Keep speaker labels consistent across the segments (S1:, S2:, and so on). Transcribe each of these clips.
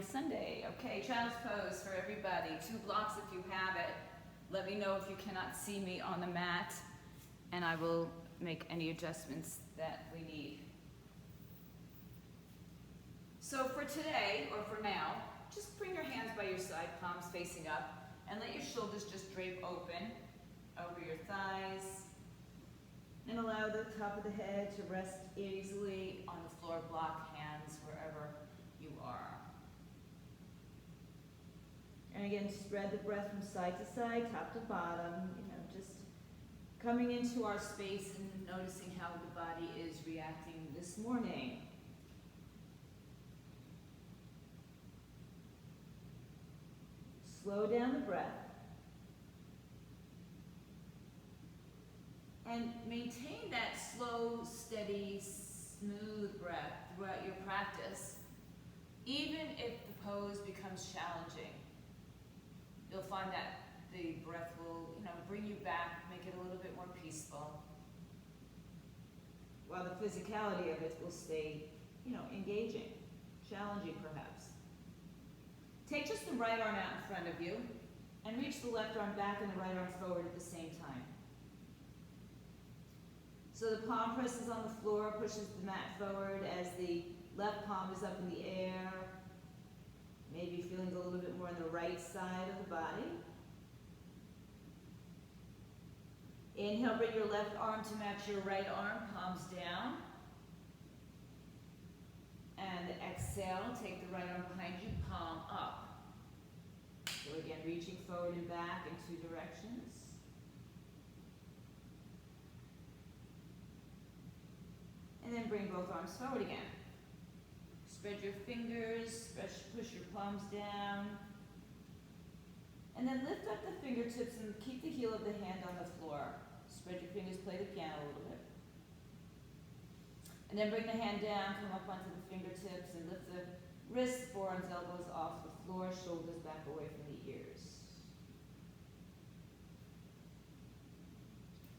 S1: Sunday. Okay, child's pose for everybody. 2 blocks if you have it. Let me know if you cannot see me on the mat, and I will make any adjustments that we need. So for today, or for now, just bring your hands by your side, palms facing up, and let your shoulders just drape open over your thighs. And allow the top of the head to rest easily on the floor. Block hands wherever you are. And again, spread the breath from side to side, top to bottom, just coming into our space and noticing how the body is reacting this morning. Slow down the breath. And maintain that slow, steady, smooth breath throughout your practice, even if the pose becomes challenging. You'll find that the breath will, bring you back, make it a little bit more peaceful, while the physicality of it will stay, engaging, challenging perhaps. Take just the right arm out in front of you, and reach the left arm back and the right arm forward at the same time. So the palm presses on the floor, pushes the mat forward as the left palm is up in the air. Maybe feeling a little bit more on the right side of the body. Inhale, bring your left arm to match your right arm, palms down. And exhale, take the right arm behind you, palm up. So again, reaching forward and back in 2 directions. And then bring both arms forward again. Spread your fingers, push your palms down. And then lift up the fingertips and keep the heel of the hand on the floor. Spread your fingers, play the piano a little bit. And then bring the hand down, come up onto the fingertips, and lift the wrists, forearms, elbows off the floor, shoulders back away from the ears.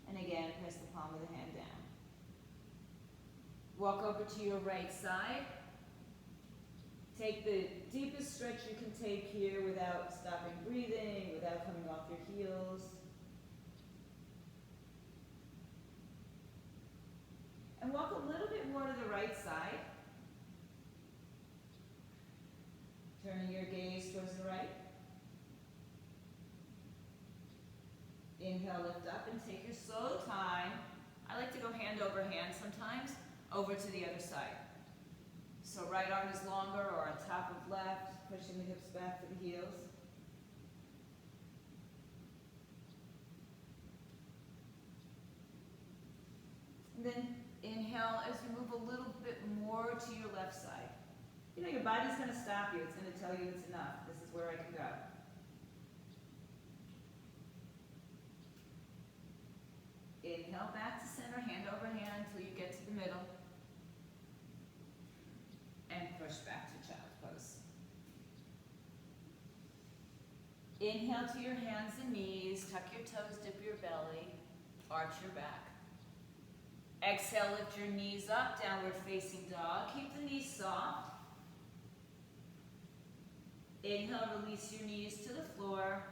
S1: And again, press the palm of the hand down. Walk over to your right side. Take the deepest stretch you can take here without stopping breathing, without coming off your heels. And walk a little bit more to the right side. Turning your gaze towards the right. Inhale, lift up, and take your slow time. I like to go hand over hand sometimes, over to the other side. So right arm is longer or on top of left, pushing the hips back to the heels. And then inhale as you move a little bit more to your left side. Your body's going to stop you. It's going to tell you it's enough. This is where I can go. Inhale back to center, hand over hand until you get to the middle. And push back to child's pose. Inhale to your hands and knees, tuck your toes, dip your belly, arch your back. Exhale, lift your knees up, downward facing dog. Keep the knees soft. Inhale, release your knees to the floor.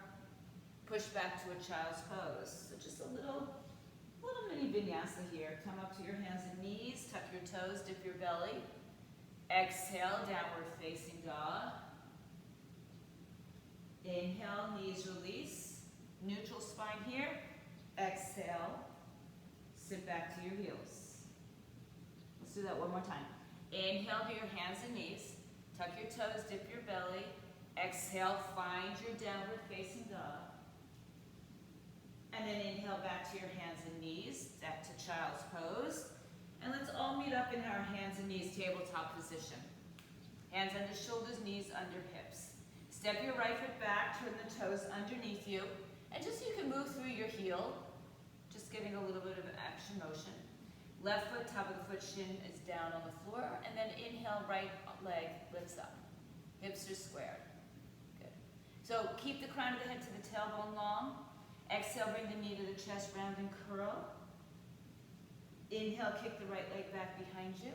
S1: Push back to a child's pose. So just a little mini vinyasa here. Come up to your hands and knees, tuck your toes, dip your belly. Exhale, downward facing dog. Inhale, knees release. Neutral spine here. Exhale, sit back to your heels. Let's do that one more time. Inhale to your hands and knees. Tuck your toes, dip your belly. Exhale, find your downward facing dog. And then inhale back to your hands and knees, back to child's pose. And let's all meet up in our hands and knees tabletop position. Hands under shoulders, knees under hips. Step your right foot back, turn the toes underneath you. And just so you can move through your heel, just getting a little bit of action motion. Left foot, top of the foot, shin is down on the floor. And then inhale, right leg lifts up. Hips are squared. Good. So keep the crown of the head to the tailbone long. Exhale, bring the knee to the chest, round and curl. Inhale, kick the right leg back behind you.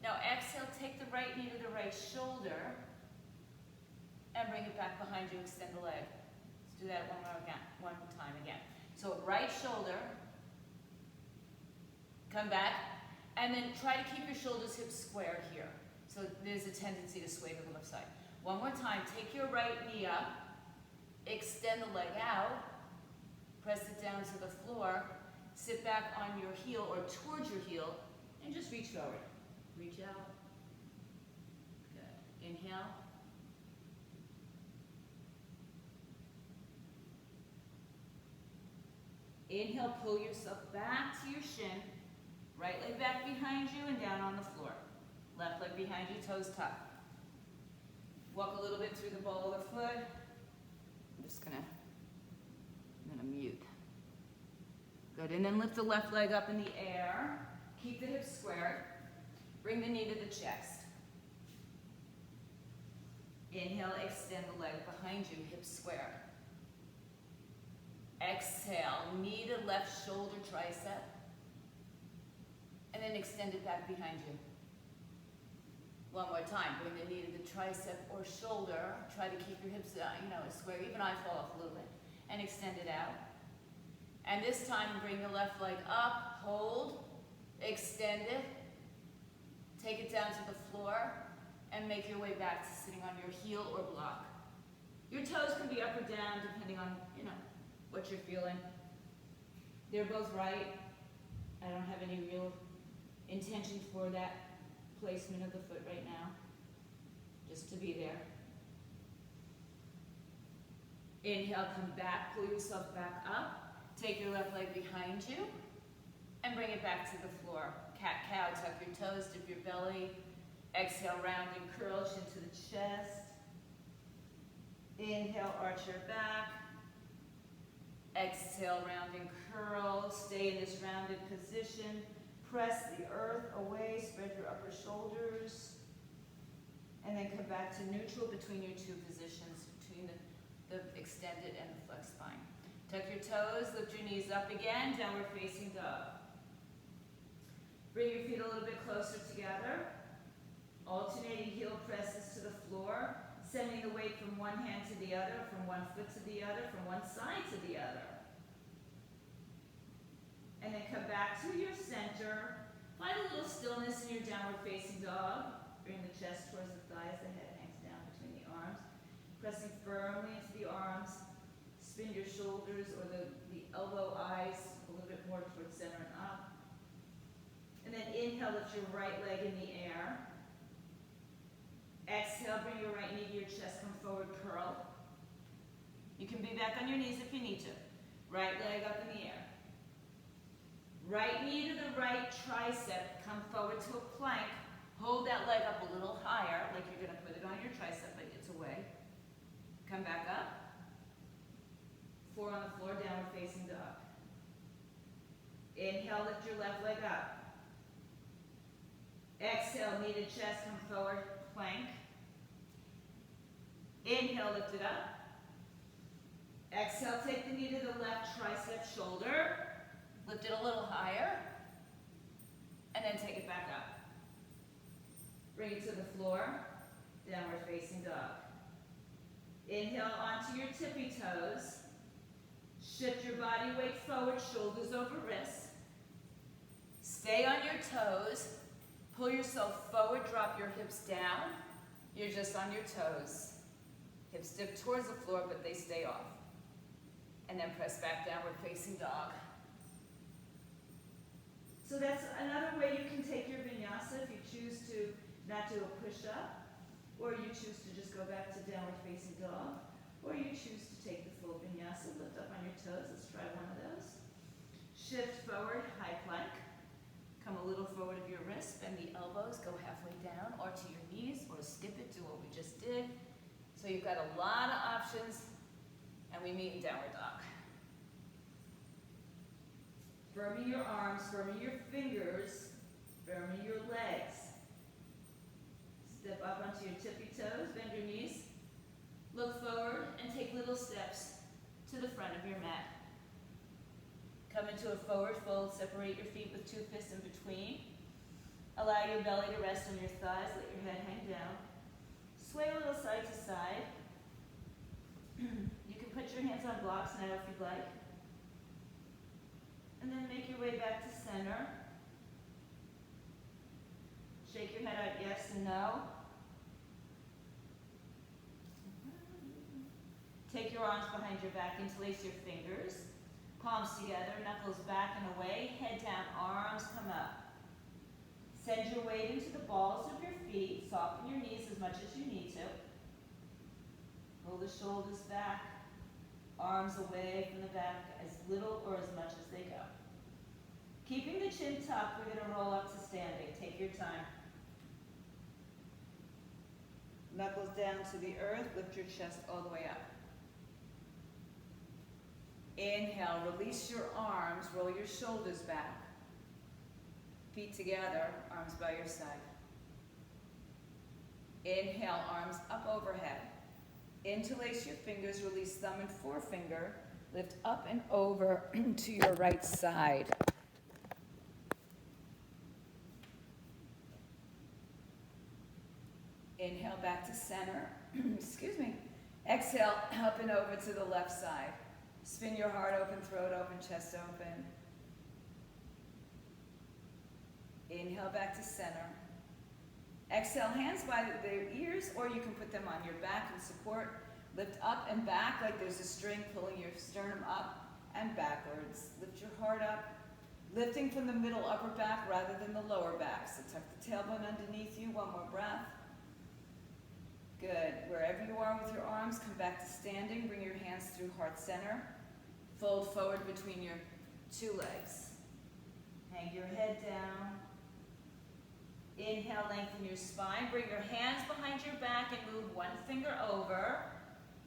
S1: Now exhale, take the right knee to the right shoulder. behind you, extend the leg. Let's do that one time again. So right shoulder, come back, and then try to keep your shoulders hips squared here. So there's a tendency to sway to the left side. One more time, take your right knee up, extend the leg out, press it down to the floor, sit back on your heel or towards your heel, and just reach forward. Reach out. Good. Inhale. Inhale, pull yourself back to your shin. Right leg back behind you and down on the floor. Left leg behind you, toes tucked. Walk a little bit through the ball of the foot. I'm gonna mute. Good, and then lift the left leg up in the air. Keep the hips squared. Bring the knee to the chest. Inhale, extend the leg behind you, hips square. Exhale, knee to left shoulder, tricep. And then extend it back behind you. One more time, bring the knee to the tricep or shoulder. Try to keep your hips, square. Even I fall off a little bit. And extend it out. And this time, bring the left leg up, hold, extend it. Take it down to the floor and make your way back to sitting on your heel or block. Your toes can be up or down depending on, what you're feeling. They're both right. I don't have any real intention for that placement of the foot right now. Just to be there. Inhale, come back, pull yourself back up. Take your left leg behind you and bring it back to the floor. Cat-cow, tuck your toes, dip your belly. Exhale, round and curl, chin to the chest. Inhale, arch your back. Exhale, round and curl. Stay in this rounded position. Press the earth away, spread your upper shoulders. And then come back to neutral between your two positions, between the extended and the flexed spine. Tuck your toes, lift your knees up again, downward facing dog. Bring your feet a little bit closer together. Alternating heel presses to the floor, sending the weight from one hand to the other, from one foot to the other, from one side to the other. And then come back to your center. Find a little stillness in your downward facing dog. Bring the chest towards the thighs, the head hangs down between the arms. Pressing firmly into the arms. Spin your shoulders or the elbow eyes a little bit more towards center and up. And then inhale, lift your right leg in the air. Exhale, bring your right knee to your chest, come forward, curl. You can be back on your knees if you need to. Right leg up in the air. Right knee to the right tricep, come forward to a plank. Hold that leg up a little higher, like you're going to put it on your tricep, but it's away. Come back up. 4 on the floor, downward facing dog. Inhale, lift your left leg up. Exhale, knee to chest, come forward, plank. Inhale, lift it up. Exhale, take the knee to the left tricep shoulder. Lift it a little higher. And then take it back up. Bring it to the floor. Downward facing dog. Inhale onto your tippy toes. Shift your body weight forward, shoulders over wrists. Stay on your toes. Pull yourself forward, drop your hips down. You're just on your toes. Hips dip towards the floor, but they stay off. And then press back, downward facing dog. So that's another way you can take your vinyasa if you choose to not do a push-up, or you choose to just go back to downward facing dog, or you choose to take the full vinyasa, lift up on your toes. Let's try one of those. Shift forward, high plank. Come a little forward of your wrist, bend the elbows, go halfway down, or to your knees, or skip it, do what we just did. So you've got a lot of options, and we meet in downward dog. Firming your arms, firming your fingers, firming your legs. Step up onto your tippy toes, bend your knees. Look forward and take little steps to the front of your mat. Come into a forward fold, separate your feet with 2 fists in between. Allow your belly to rest on your thighs, let your head hang down. Sway a little side to side. blocks now if you'd like. And then make your way back to center. Shake your head out yes and no. Take your arms behind your back, interlace your fingers. Palms together, knuckles back and away, head down, arms come up. Send your weight into the balls of your feet. Soften your knees as much as you need to. Roll the shoulders back, arms away from the back, as little or as much as they go. Keeping the chin tucked, we're going to roll up to standing. Take your time. Knuckles down to the earth, lift your chest all the way up. Inhale, release your arms, roll your shoulders back. Feet together, arms by your side. Inhale, arms up overhead. Interlace your fingers, release thumb and forefinger. Lift up and over to your right side. Inhale back to center. Excuse me. Exhale, up and over to the left side. Spin your heart open, throat open, chest open. Inhale back to center. Exhale, hands by the ears, or you can put them on your back and support. Lift up and back like there's a string pulling your sternum up and backwards. Lift your heart up, lifting from the middle upper back rather than the lower back. So tuck the tailbone underneath you. One more breath. Good. Wherever you are with your arms, come back to standing. Bring your hands through heart center. Fold forward between your two legs. Hang your head down. Inhale, lengthen your spine. Bring your hands behind your back and move one finger over.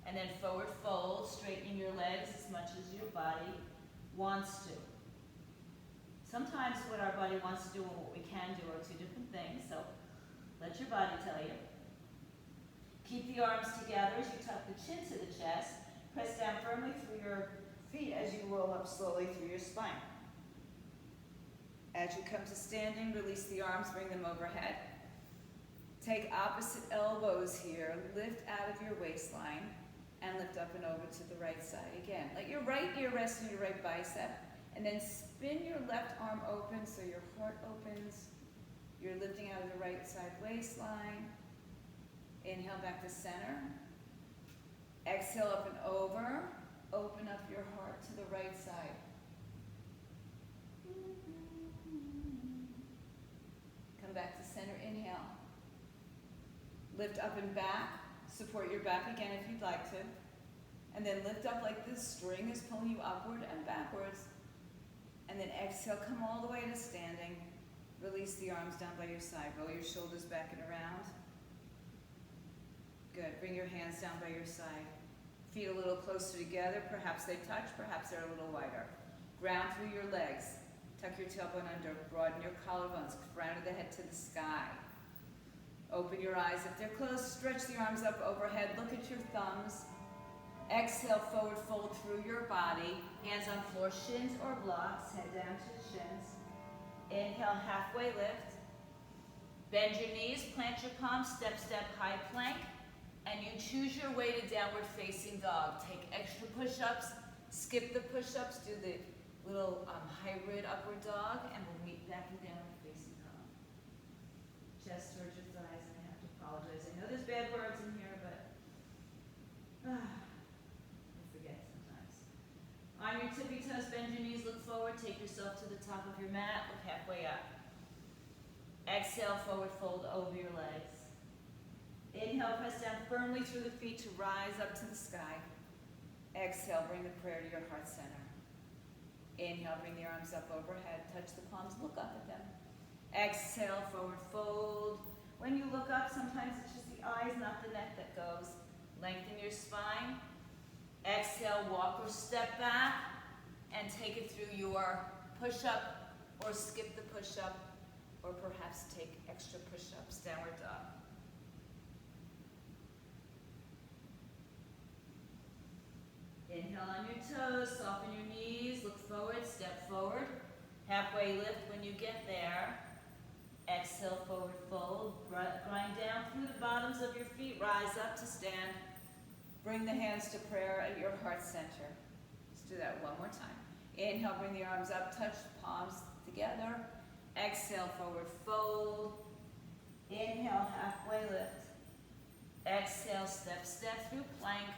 S1: And then forward fold, straightening your legs as much as your body wants to. Sometimes what our body wants to do and what we can do are two different things, so let your body tell you. Keep the arms together as you tuck the chin to the chest. Press down firmly through your feet as you roll up slowly through your spine. As you come to standing, release the arms, bring them overhead. Take opposite elbows here, lift out of your waistline, and lift up and over to the right side again. Let your right ear rest on your right bicep, and then spin your left arm open so your heart opens. You're lifting out of the right side waistline. Inhale back to center. Exhale up and over. Open up your heart to the right side. Come back to center. Inhale. Lift up and back. Support your back again if you'd like to. And then lift up like this string is pulling you upward and backwards. And then exhale, come all the way to standing. Release the arms down by your side. Roll your shoulders back and around. Good. Bring your hands down by your side. Feet a little closer together. Perhaps they touch, perhaps they're a little wider. Ground through your legs. Tuck your tailbone under. Broaden your collarbones. Crown of the head to the sky. Open your eyes. If they're closed, stretch the arms up overhead. Look at your thumbs. Exhale, forward fold through your body. Hands on floor, shins or blocks. Head down to the shins. Inhale, halfway lift. Bend your knees, plant your palms, step, step, high plank. And you choose your way to downward facing dog. Take extra push-ups, skip the push-ups, do the little hybrid upward dog, and we'll meet back in downward facing dog. Chest towards your thighs, and I have to apologize. I know there's bad words in here, but I forget sometimes. On your tippy toes, bend your knees, look forward, take yourself to the top of your mat, look halfway up. Exhale, forward fold over your legs. Inhale, press down firmly through the feet to rise up to the sky. Exhale, bring the prayer to your heart center. Inhale, bring the arms up overhead, touch the palms, look up at them. Exhale, forward fold. When you look up, sometimes it's just the eyes, not the neck that goes. Lengthen your spine. Exhale, walk or step back, and take it through your push-up, or skip the push-up, or perhaps take extra push-ups, downward dog. Inhale on your toes, soften your knees, look forward, step forward. Halfway lift when you get there. Exhale, forward fold. Grind down through the bottoms of your feet, rise up to stand. Bring the hands to prayer at your heart center. do that one more time. Inhale, bring the arms up, touch the palms together. Exhale, forward fold. Inhale, halfway lift. Exhale, step, step through plank.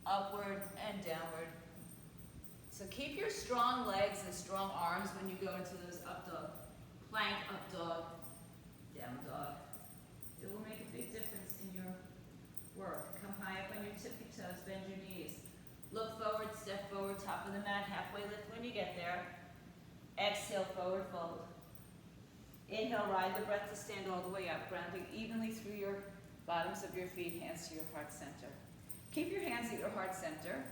S1: Upward and downward. So keep your strong legs and strong arms when you go into those up dog. Plank, up dog, down dog. It will make a big difference in your work. Come high up on your tippy toes, bend your knees. Look forward, step forward, top of the mat, halfway lift when you get there. Exhale, forward fold. Inhale, ride the breath to stand all the way up, grounding evenly through your bottoms of your feet, hands to your heart center. Keep your hands at your heart center.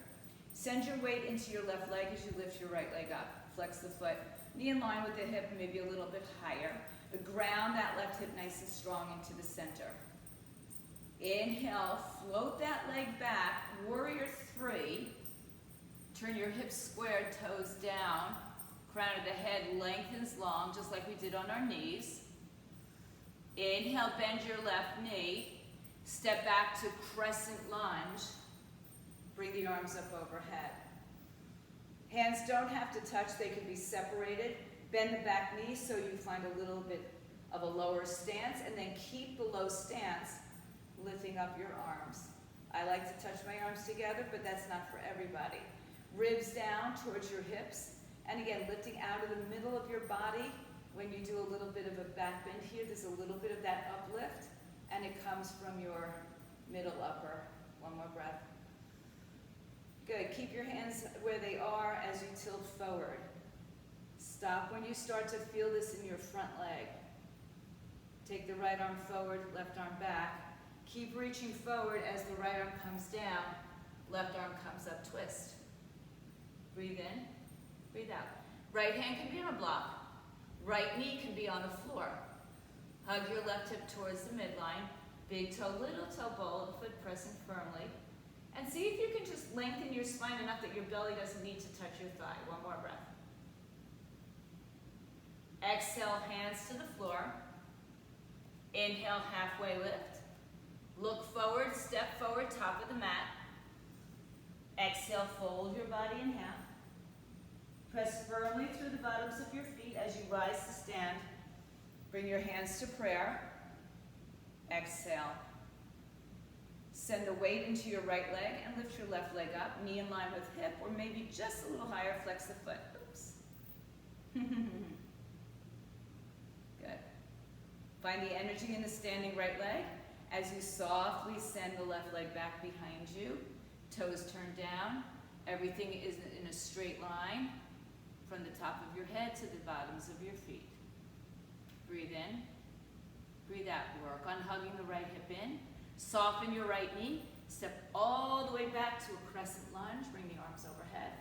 S1: Send your weight into your left leg as you lift your right leg up. Flex the foot, knee in line with the hip, maybe a little bit higher. But ground that left hip nice and strong into the center. Inhale, float that leg back, warrior three. Turn your hips squared, toes down. Crown of the head lengthens long, just like we did on our knees. Inhale, bend your left knee. Step back to crescent lunge. Bring the arms up overhead. Hands don't have to touch, they can be separated. Bend the back knee so you find a little bit of a lower stance, and then keep the low stance, lifting up your arms. I like to touch my arms together, but that's not for everybody. Ribs down towards your hips, and again, lifting out of the middle of your body. When you do a little bit of a back bend here, there's a little bit of that uplift, and it comes from your middle upper. One more breath. Good, keep your hands where they are as you tilt forward. Stop when you start to feel this in your front leg. Take the right arm forward, left arm back. Keep reaching forward as the right arm comes down, left arm comes up, twist. Breathe in, breathe out. Right hand can be on a block. Right knee can be on the floor. Hug your left hip towards the midline. Big toe, little toe, ball of the foot pressing firmly. And see if you can just lengthen your spine enough that your belly doesn't need to touch your thigh. One more breath. Exhale, hands to the floor. Inhale, halfway lift. Look forward, step forward, top of the mat. Exhale, fold your body in half. Press firmly through the bottoms of your feet as you rise to stand. Bring your hands to prayer. Exhale. Send the weight into your right leg and lift your left leg up, knee in line with hip, or maybe just a little higher, flex the foot. Oops. Good. Find the energy in the standing right leg as you softly send the left leg back behind you. Toes turned down. Everything is in a straight line from the top of your head to the bottoms of your feet. Breathe in. Breathe out. Work on hugging the right hip in. Soften your right knee. Step all the way back to a crescent lunge. Bring the arms overhead.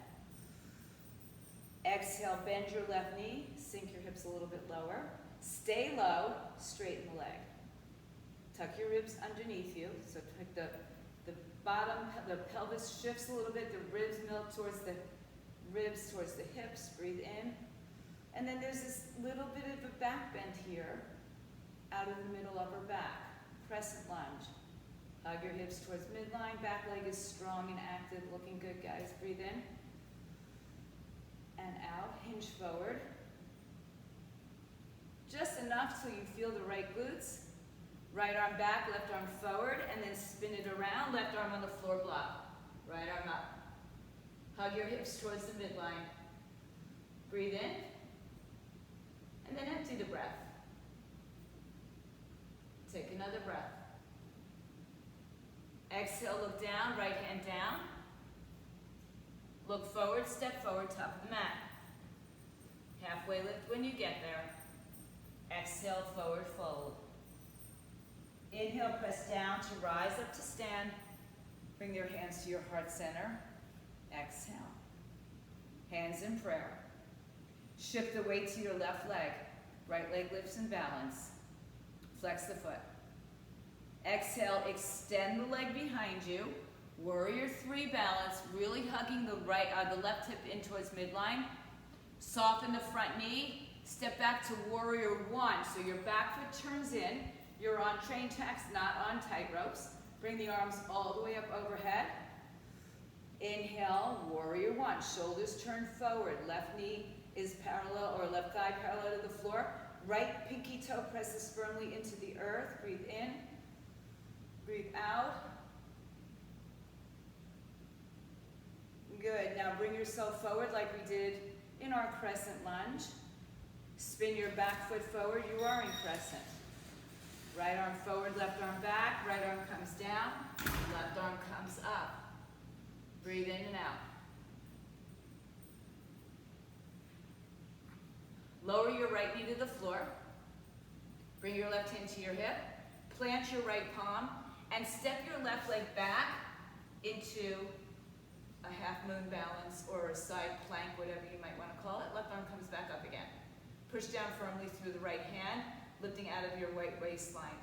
S1: Exhale, bend your left knee. Sink your hips a little bit lower. Stay low, straighten the leg. Tuck your ribs underneath you. So the bottom, the pelvis shifts a little bit. The ribs melt towards the ribs, towards the hips. Breathe in. And then there's this little bit of a back bend here out of the middle upper back. Crescent lunge. Hug your hips towards midline. Back leg is strong and active. Looking good, guys. Breathe in. And out. Hinge forward. Just enough so you feel the right glutes. Right arm back, left arm forward, and then spin it around. Left arm on the floor block. Right arm up. Hug your hips towards the midline. Breathe in. And then empty the breath. Take another breath. Exhale, look down, right hand down. Look forward, step forward, top of the mat. Halfway lift when you get there. Exhale, forward fold. Inhale, press down to rise up to stand. Bring your hands to your heart center. Exhale. Hands in prayer. Shift the weight to your left leg. Right leg lifts in balance. Flex the foot. Exhale, extend the leg behind you. Warrior three balance, really hugging the left hip in towards midline. Soften the front knee. Step back to warrior one. So your back foot turns in. You're on train tracks, not on tight ropes. Bring the arms all the way up overhead. Inhale, warrior one. Shoulders turn forward. Left knee is parallel, or left thigh parallel to the floor. Right pinky toe presses firmly into the earth. Breathe in. Breathe out. Good. Now bring yourself forward like we did in our crescent lunge. Spin your back foot forward. You are in crescent. Right arm forward, left arm back. Right arm comes down. Left arm comes up. Breathe in and out. Lower your right knee to the floor. Bring your left hand to your hip. Plant your right palm and step your left leg back into a half moon balance or a side plank, whatever you might want to call it. Left arm comes back up again. Push down firmly through the right hand, lifting out of your right waistline.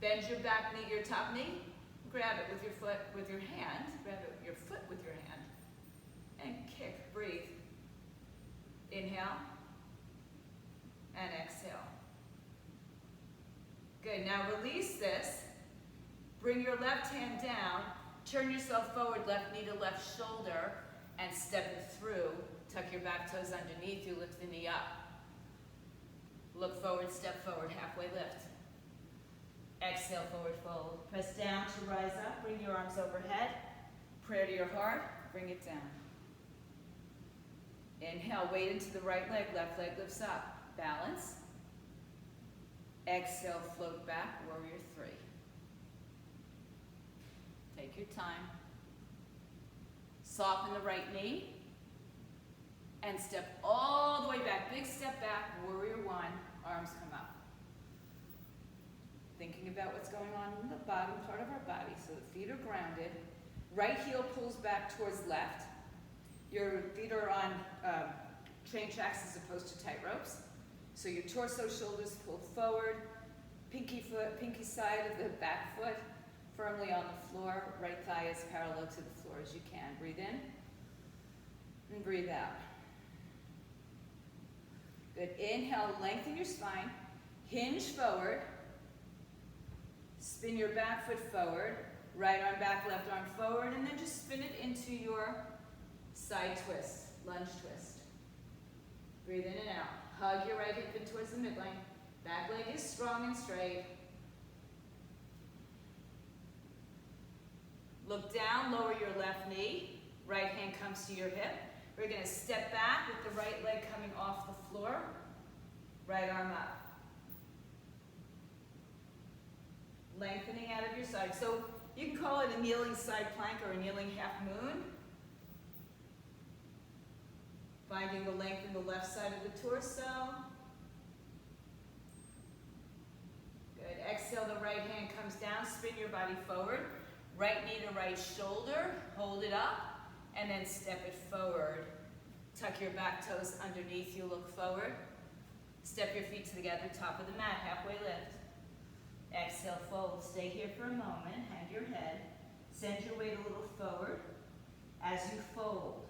S1: Bend your back knee, your top knee. Grab it with your foot, with your hand. Grab it with your foot with your hand. And kick, breathe. Inhale. And exhale. Good, now release this. Bring your left hand down. Turn yourself forward, left knee to left shoulder, and step it through. Tuck your back toes underneath you, lift the knee up. Look forward, step forward, halfway lift. Exhale, forward fold. Press down to rise up, bring your arms overhead. Prayer to your heart, bring it down. Inhale, weight into the right leg, left leg lifts up. Balance. Exhale, float back, warrior three. Take your time. Soften the right knee. And step all the way back. Big step back, warrior one. Arms come up. Thinking about what's going on in the bottom part of our body. So the feet are grounded. Right heel pulls back towards left. Your feet are on train tracks as opposed to tight ropes. So your torso, shoulders pull forward. Pinky side of the back foot firmly on the floor. Right thigh as parallel to the floor as you can. Breathe in and breathe out. Good. Inhale, lengthen your spine. Hinge forward. Spin your back foot forward. Right arm back, left arm forward, and then just spin it into your side twist, lunge twist. Breathe in and out. Hug your right hip in towards the midline. Back leg is strong and straight. Look down, lower your left knee. Right hand comes to your hip. We're going to step back with the right leg coming off the floor. Right arm up. Lengthening out of your side. So you can call it a kneeling side plank or a kneeling half moon. Finding the length in the left side of the torso. Good. Exhale, the right hand comes down. Spin your body forward. Right knee to right shoulder. Hold it up. And then step it forward. Tuck your back toes underneath you. Look forward. Step your feet together. Top of the mat. Halfway lift. Exhale, fold. Stay here for a moment. Hang your head. Send your weight a little forward as you fold.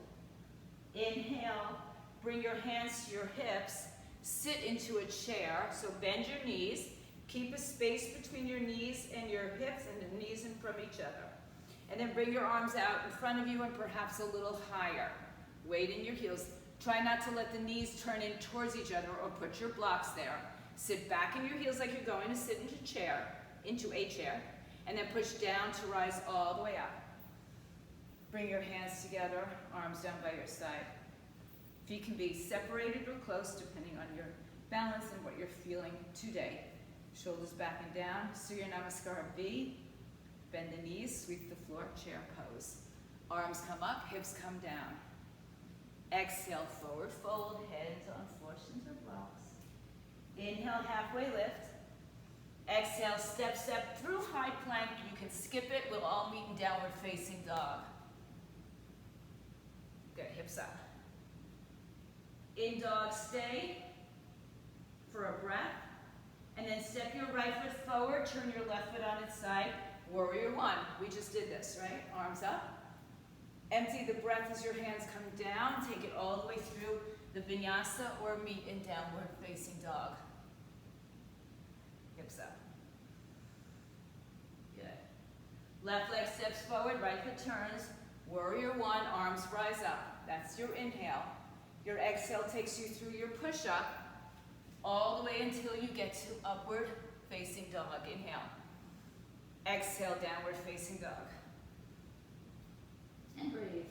S1: Inhale, bring your hands to your hips. Sit into a chair. So bend your knees. Keep a space between your knees and your hips and the knees in from each other. And then bring your arms out in front of you and perhaps a little higher. Weight in your heels. Try not to let the knees turn in towards each other or put your blocks there. Sit back in your heels like you're going to sit into a chair, and then push down to rise all the way up. Bring your hands together, arms down by your side. Feet can be separated or close depending on your balance and what you're feeling today. Shoulders back and down, Surya Namaskar V. Bend the knees, sweep the floor, chair pose. Arms come up, hips come down. Exhale, forward fold, hands on floor, shins or blocks. Inhale, halfway lift. Exhale, step through high plank. You can skip it. We'll all meet in downward facing dog. Good, hips up. In dog, stay for a breath. And then step your right foot forward, turn your left foot on its side. Warrior one. We just did this, right? Arms up. Empty the breath as your hands come down. Take it all the way through the vinyasa or meet in downward facing dog. Hips up. Good. Left leg steps forward, right foot turns. Warrior one, arms rise up. That's your inhale. Your exhale takes you through your push-up all the way until you get to upward facing dog. Inhale. Exhale, downward facing dog. And breathe.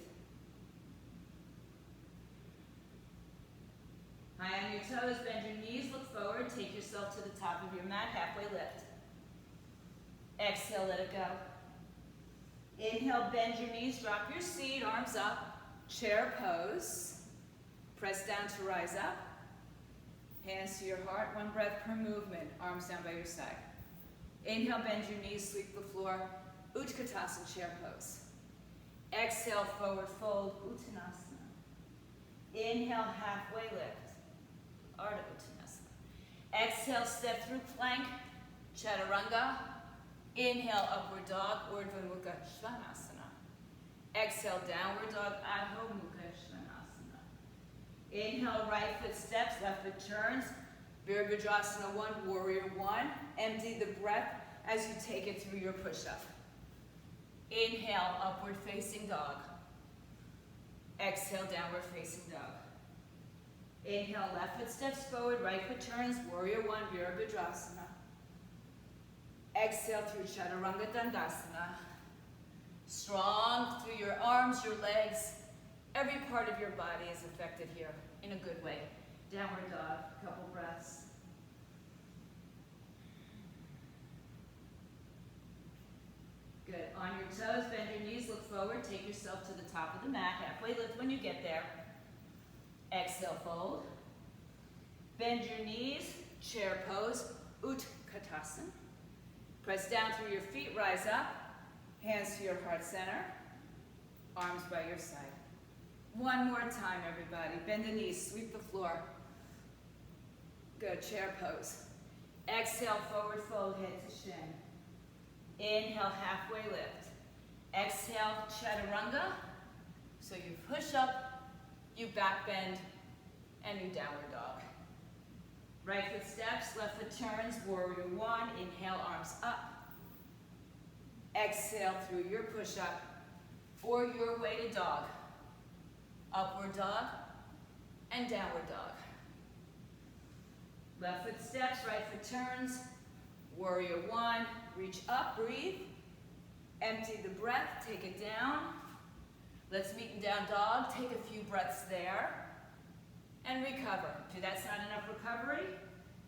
S1: High on your toes, bend your knees, look forward, take yourself to the top of your mat, halfway lift. Exhale, let it go. Inhale, bend your knees, drop your seat, arms up, chair pose. Press down to rise up. Hands to your heart, one breath per movement, arms down by your side. Inhale, bend your knees, sweep the floor, Utkatasana, chair pose. Exhale, forward fold, Uttanasana. Inhale, halfway lift, Ardha Uttanasana. Exhale, step through plank, Chaturanga. Inhale, upward dog, Urdhva Mukha Svanasana. Exhale, downward dog, Adho Mukha Svanasana. Inhale, right foot steps, left foot turns. Virabhadrasana 1, warrior 1. Empty the breath as you take it through your push-up. Inhale, upward facing dog. Exhale, downward facing dog. Inhale, left foot steps forward, right foot turns, warrior 1, Virabhadrasana. Exhale through Chaturanga Dandasana. Strong through your arms, your legs. Every part of your body is affected here in a good way. Downward dog, couple breaths. Good. On your toes, bend your knees, look forward, take yourself to the top of the mat, halfway lift when you get there. Exhale, fold. Bend your knees, chair pose, Utkatasana. Press down through your feet, rise up. Hands to your heart center. Arms by your side. One more time, everybody. Bend the knees, sweep the floor. Good, chair pose. Exhale, forward fold, head to shin. Inhale, halfway lift. Exhale, Chaturanga. So you push up, you back bend, and you downward dog. Right foot steps, left foot turns, warrior 1. Inhale, arms up. Exhale through your push-up or your weighted dog. Upward dog and downward dog. Left foot steps, right foot turns, warrior 1. Reach up, breathe. Empty the breath, take it down. Let's meet in down dog. Take a few breaths there. And recover. If that's not enough recovery,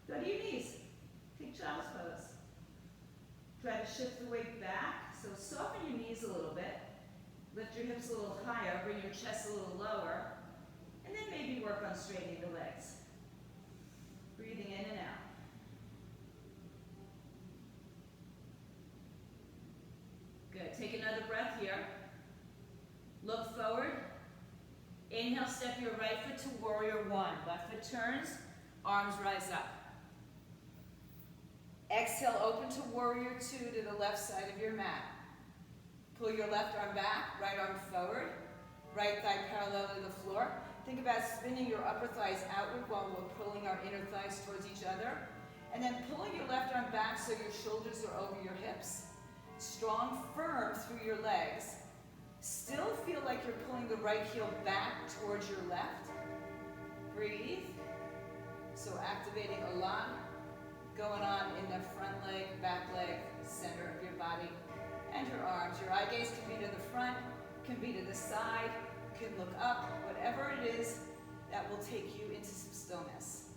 S1: go to your knees. Take child's pose. Try to shift the weight back. So soften your knees a little bit. Lift your hips a little higher. Bring your chest a little lower. And then maybe work on straightening the legs. Breathing in and out. Good. Take another breath here. Look forward. Inhale, step your right foot to warrior 1. Left foot turns, arms rise up. Exhale, open to warrior 2 to the left side of your mat. Pull your left arm back, right arm forward, right thigh parallel to the floor. Think about spinning your upper thighs outward while we're pulling our inner thighs towards each other. And then pulling your left arm back so your shoulders are over your hips. Strong, firm through your legs. Still feel like you're pulling the right heel back towards your left. Breathe. So activating a lot going on in the front leg, back leg, center of your body, and your arms. Your eye gaze can be to the front, can be to the side, can look up, whatever it is that will take you into some stillness.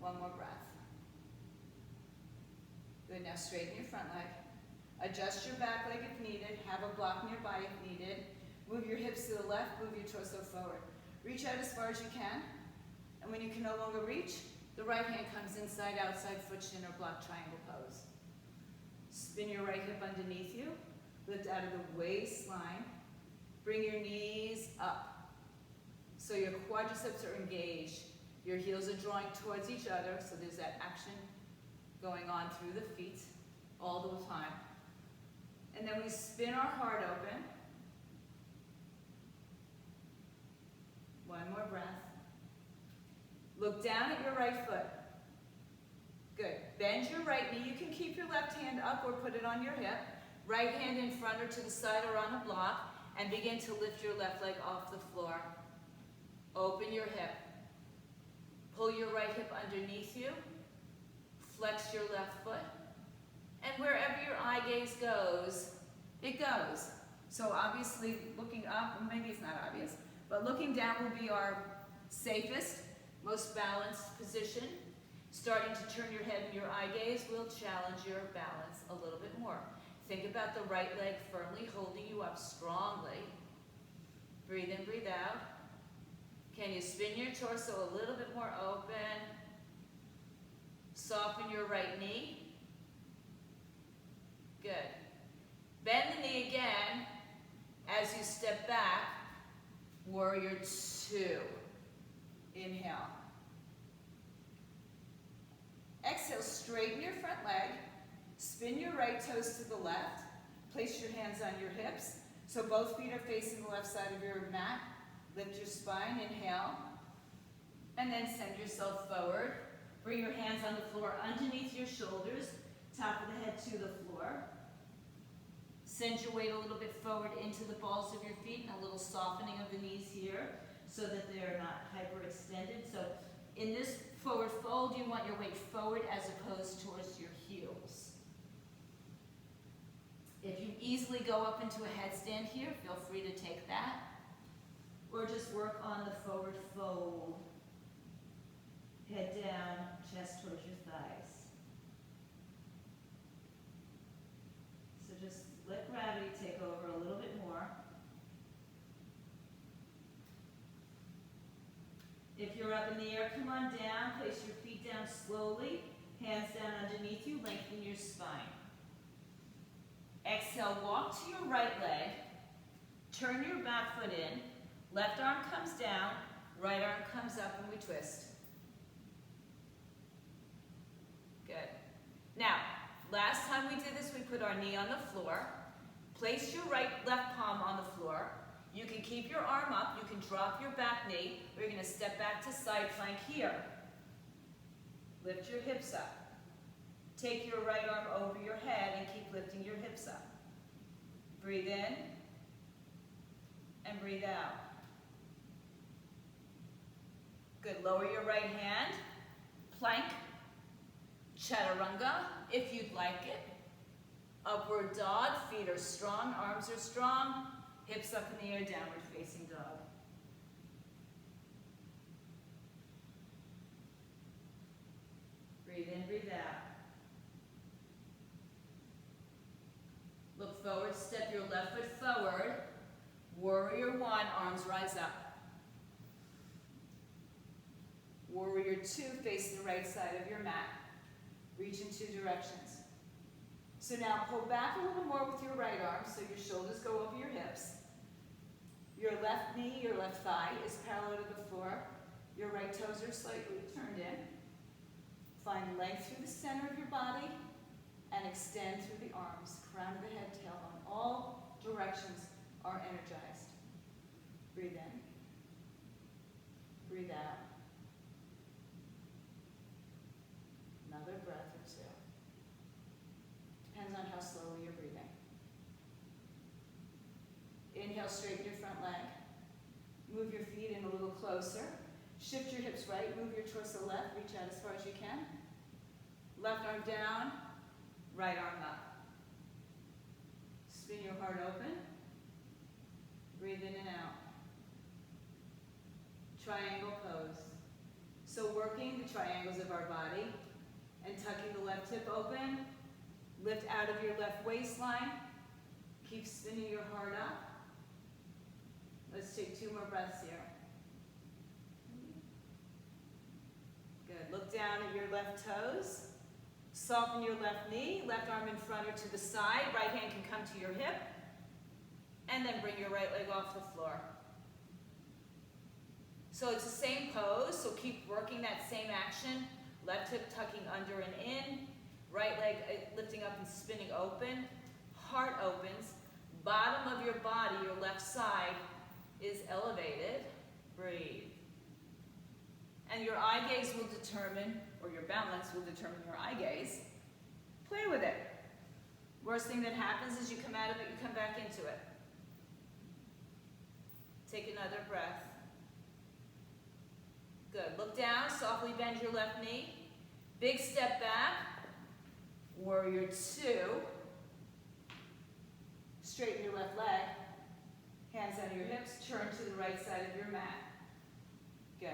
S1: One more breath. Good, now straighten your front leg. Adjust your back leg if needed. Have a block nearby if needed. Move your hips to the left, move your torso forward. Reach out as far as you can. And when you can no longer reach, the right hand comes inside, outside, foot shin, or block triangle pose. Spin your right hip underneath you. Lift out of the waistline. Bring your knees up. So your quadriceps are engaged. Your heels are drawing towards each other, so there's that action going on through the feet all the time. And then we spin our heart open. One more breath. Look down at your right foot. Good. Bend your right knee. You can keep your left hand up or put it on your hip. Right hand in front or to the side or on a block. and begin to lift your left leg off the floor. Open your hip. Pull your right hip underneath you. Flex your left foot. And wherever your eye gaze goes, it goes. So obviously looking up, maybe it's not obvious, but looking down will be our safest, most balanced position. Starting to turn your head and your eye gaze will challenge your balance a little bit more. Think about the right leg firmly holding you up strongly. Breathe in, breathe out. Can you spin your torso a little bit more open? Soften your right knee. Good. Bend the knee again as you step back. Warrior two. Inhale. Exhale, straighten your front leg. Spin your right toes to the left. Place your hands on your hips. So both feet are facing the left side of your mat. Lift your spine, inhale. And then send yourself forward. Bring your hands on the floor underneath your shoulders. Top of the head to the floor. Send your weight a little bit forward into the balls of your feet and a little softening of the knees here so that they're not hyperextended. So in this forward fold, you want your weight forward as opposed towards your heels. If you easily go up into a headstand here, feel free to take that. Or just work on the forward fold. Head down, chest towards your thighs. So just let gravity take over a little bit more. If you're up in the air, come on down. Place your feet down slowly. Hands down underneath you. Lengthen your spine. Exhale, walk to your right leg. Turn your back foot in. Left arm comes down. Right arm comes up and we twist. Good. Now, last time we did this, we put our knee on the floor. Place your left palm on the floor. You can keep your arm up. You can drop your back knee. We're going to step back to side plank here. Lift your hips up. Take your right arm over your head and keep lifting your hips up. Breathe in and breathe out. Good. Lower your right hand. Plank. Chaturanga, if you'd like it. Upward dog. Feet are strong. Arms are strong. Hips up in the air. Downward facing dog. Breathe in, breathe out. Look forward, step your left foot forward. Warrior one, arms rise up. Warrior two, face the right side of your mat. Reach in two directions. So now pull back a little more with your right arm so your shoulders go over your hips. Your left knee, your left thigh is parallel to the floor. Your right toes are slightly turned in. Find length through the center of your body and extend through the arms. Crown of the head, tailbone. All directions are energized. Breathe in. Breathe out. Another breath or two. Depends on how slowly you're breathing. Inhale, straighten your front leg. Move your feet in a little closer. Shift your hips right, move your torso left, reach out as far as you can. Left arm down, right arm up. Spin your heart open. Breathe in and out. Triangle pose. So working the triangles of our body and tucking the left hip open. Lift out of your left waistline. Keep spinning your heart up. Let's take 2 more breaths here. Good. Look down at your left toes. Soften your left knee. Left arm in front or to the side. Right hand can come to your hip. And then bring your right leg off the floor. So it's the same pose, so keep working that same action. Left hip tucking under and in. Right leg lifting up and spinning open. Heart opens. Bottom of your body, your left side, is elevated. Breathe. And your eye gaze will determine, or your balance will determine your eye gaze. Play with it. Worst thing that happens is you come out of it, you come back into it. take another breath. Good. Look down, softly bend your left knee. Big step back. Warrior two. Straighten your left leg. Hands under your hips. Turn to the right side of your mat. Good.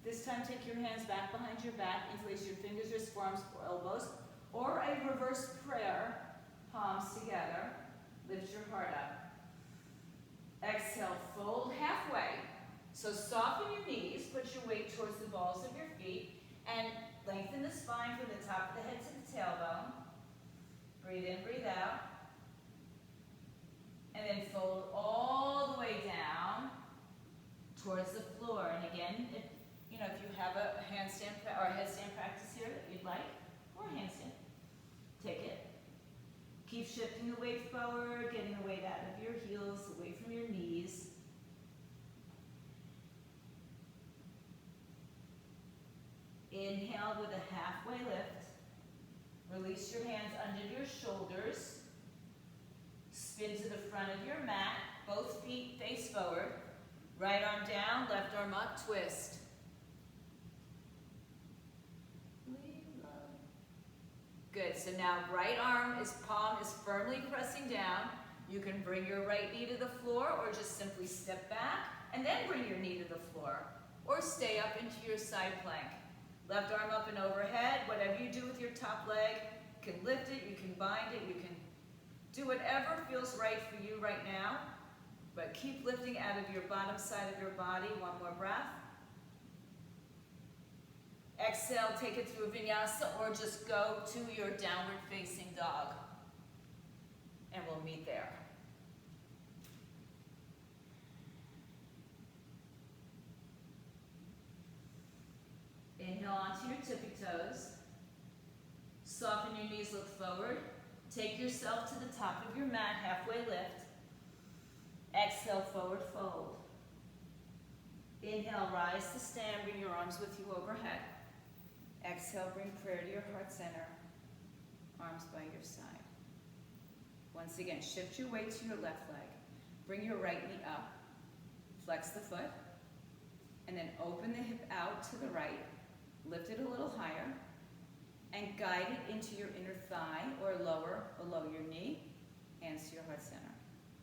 S1: This time take your hands back behind your back. Interlace your fingers, wrists, forearms, elbows. Or a reverse prayer. Palms together. Lift your heart up. Exhale, fold halfway. So soften your knees, put your weight towards the balls of your feet, and lengthen the spine from the top of the head to the tailbone. Breathe in, breathe out. And then fold all the way down towards the floor. And again, if you have a handstand or a headstand practice here that you'd like, or a handstand, take it. Keep shifting the weight forward, getting the weight out of your heels, away from your knees. Inhale with a halfway lift. Release your hands under your shoulders. Spin to the front of your mat. Both feet face forward. Right arm down, left arm up, twist. Good, so now right palm is firmly pressing down. You can bring your right knee to the floor or just simply step back and then bring your knee to the floor. Or stay up into your side plank. Left arm up and overhead. Whatever you do with your top leg, you can lift it, you can bind it, you can do whatever feels right for you right now. But keep lifting out of your bottom side of your body. One more breath. Exhale, take it through a vinyasa or just go to your downward facing dog. And we'll meet there. Inhale onto your tippy toes. Soften your knees, look forward. Take yourself to the top of your mat, halfway lift. Exhale, forward fold. Inhale, rise to stand, bring your arms with you overhead. Exhale, bring prayer to your heart center. Arms by your side. Once again, shift your weight to your left leg. Bring your right knee up. Flex the foot. And then open the hip out to the right. Lift it a little higher. And guide it into your inner thigh or lower below your knee. Hands to your heart center.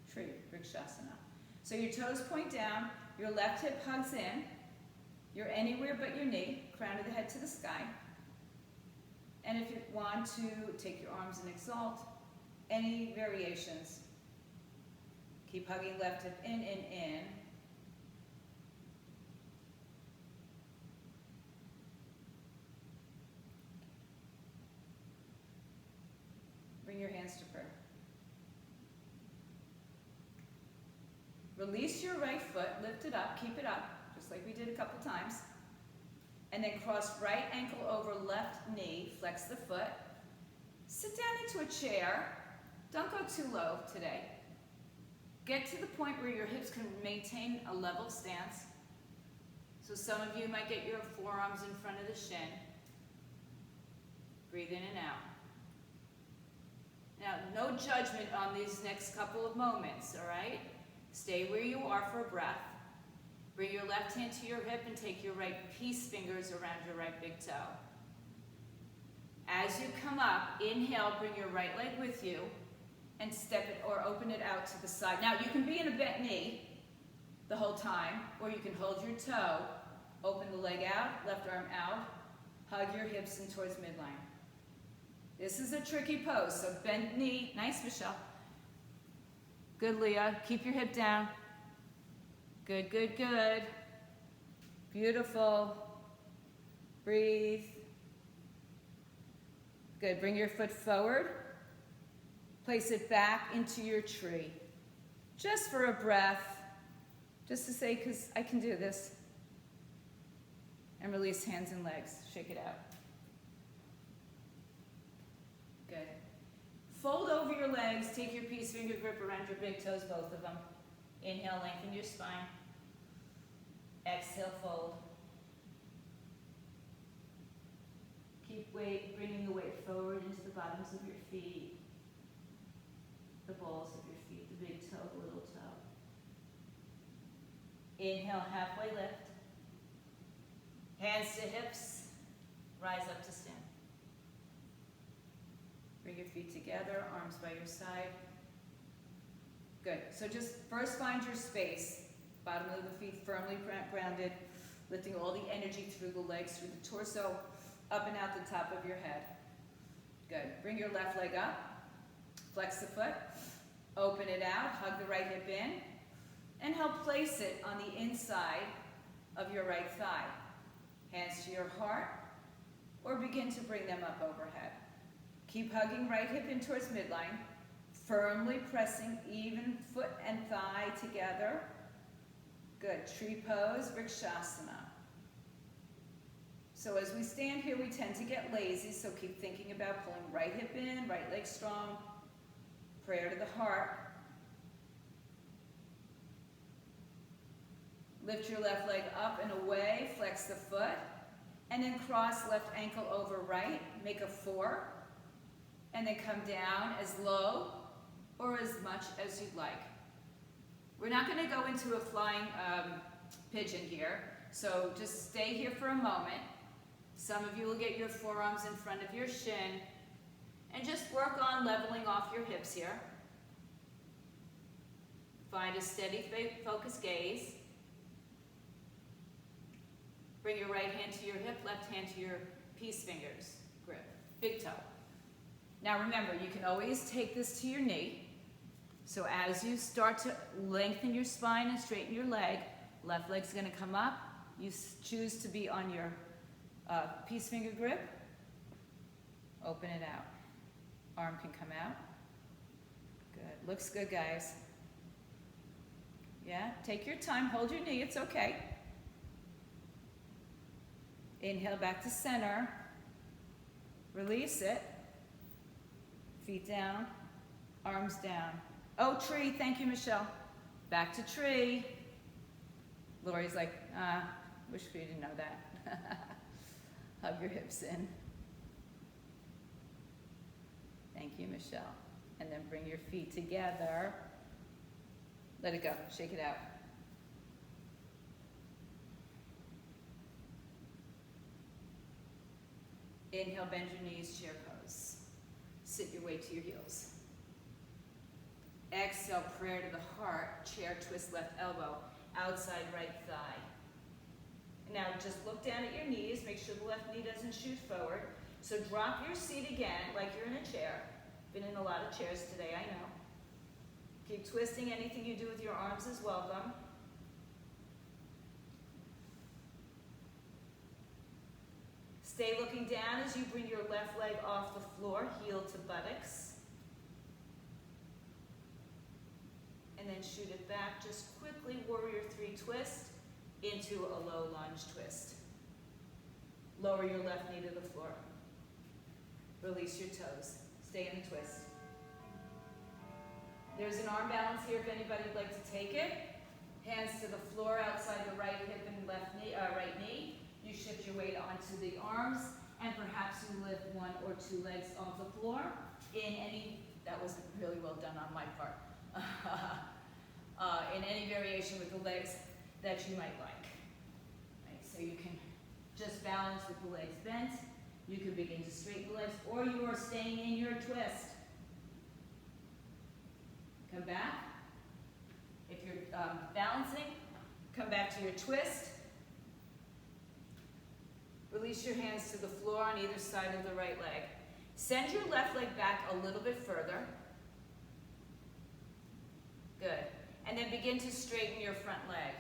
S1: Tree, Vrikshasana. So your toes point down. Your left hip hugs in. You're anywhere but your knee, crown of the head to the sky. And if you want to, take your arms and exalt. Any variations. Keep hugging left hip in, in. Bring your hands to prayer. Release your right foot, lift it up, keep it up. Just like we did a couple times. And then cross right ankle over left knee, flex the foot. Sit down into a chair. Don't go too low today. Get to the point where your hips can maintain a level stance. So some of you might get your forearms in front of the shin. Breathe in and out. Now, no judgment on these next couple of moments, all right? Stay where you are for a breath. Bring your left hand to your hip and take your right peace fingers around your right big toe. As you come up, inhale, bring your right leg with you and step it or open it out to the side. Now, you can be in a bent knee the whole time, or you can hold your toe, open the leg out, left arm out, hug your hips in towards midline. This is a tricky pose, so bend knee. Nice, Michelle. Good, Leah. Keep your hip down. Good, good, good. Beautiful. Breathe. Good. Bring your foot forward. Place it back into your tree. Just for a breath. Just to say, because I can do this. And release hands and legs. Shake it out. Good. Fold over your legs. Take your peace finger grip around your big toes, both of them. Inhale, lengthen your spine. Exhale, fold. Keep bringing the weight forward into the bottoms of your feet, the balls of your feet, the big toe, the little toe. Inhale, halfway lift. Hands to hips, rise up to stand. Bring your feet together, arms by your side. Good, so just first find your space. Bottom of the feet firmly grounded, lifting all the energy through the legs, through the torso, up and out the top of your head. Good, bring your left leg up, flex the foot, open it out, hug the right hip in, and help place it on the inside of your right thigh. Hands to your heart, or begin to bring them up overhead. Keep hugging right hip in towards midline, firmly pressing even foot and thigh together. Good, tree pose, Vrikshasana. So as we stand here, we tend to get lazy, so keep thinking about pulling right hip in, right leg strong, prayer to the heart. Lift your left leg up and away, flex the foot, and then cross left ankle over right, make a 4, and then come down as low or as much as you'd like. We're not going to go into a flying pigeon here, so just stay here for a moment. Some of you will get your forearms in front of your shin, and just work on leveling off your hips here. Find a steady, focused gaze. Bring your right hand to your hip, left hand to your peace fingers. Grip, big toe. Now remember, you can always take this to your knee. So as you start to lengthen your spine and straighten your leg, left leg's gonna come up. You choose to be on your peace finger grip. Open it out. Arm can come out. Good, looks good, guys. Yeah, take your time, hold your knee, it's okay. Inhale back to center. Release it. Feet down, arms down. Oh, tree, thank you, Michelle. Back to tree. Lori's like, wish you didn't know that. Hug your hips in. Thank you, Michelle. And then bring your feet together. Let it go, shake it out. Inhale, bend your knees, chair pose. Sit your way to your heels. Exhale, prayer to the heart, chair twist left elbow, outside right thigh. Now just look down at your knees, make sure the left knee doesn't shoot forward. So drop your seat again like you're in a chair. Been in a lot of chairs today, I know. Keep twisting, anything you do with your arms is welcome. Stay looking down as you bring your left leg off the floor, heel to buttocks. And then shoot it back. Just quickly, warrior 3 twist into a low lunge twist. Lower your left knee to the floor. Release your toes. Stay in the twist. There's an arm balance here if anybody would like to take it. Hands to the floor outside the right hip and left knee, right knee. You shift your weight onto the arms, and perhaps you lift 1 or 2 legs off the floor in any, that was really well done on my part, in any variation with the legs that you might like. Right, so you can just balance with the legs bent. You can begin to straighten the legs, or you are staying in your twist. Come back. If you're balancing, come back to your twist. Release your hands to the floor on either side of the right leg. Send your left leg back a little bit further. Good. And then begin to straighten your front leg.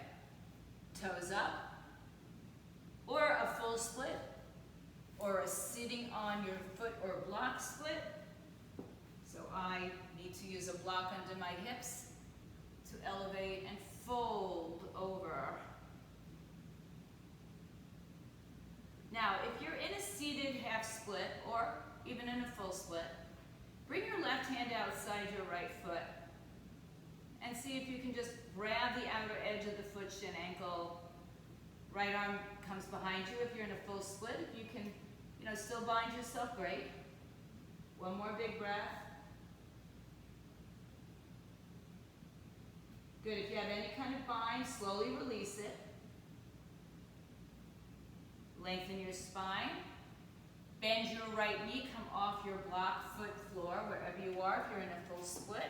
S1: Toes up, or a full split, or a sitting on your foot or block split. So I need to use a block under my hips to elevate and fold over. Now, if you're in a seated half split, or even in a full split, bring your left hand outside your right foot and see if you can just grab the outer edge of the foot, shin, ankle. Right arm comes behind you if you're in a full split. If you can, still bind yourself, great. One more big breath. Good, if you have any kind of bind, slowly release it. Lengthen your spine. Bend your right knee, come off your block foot floor, wherever you are, if you're in a full split.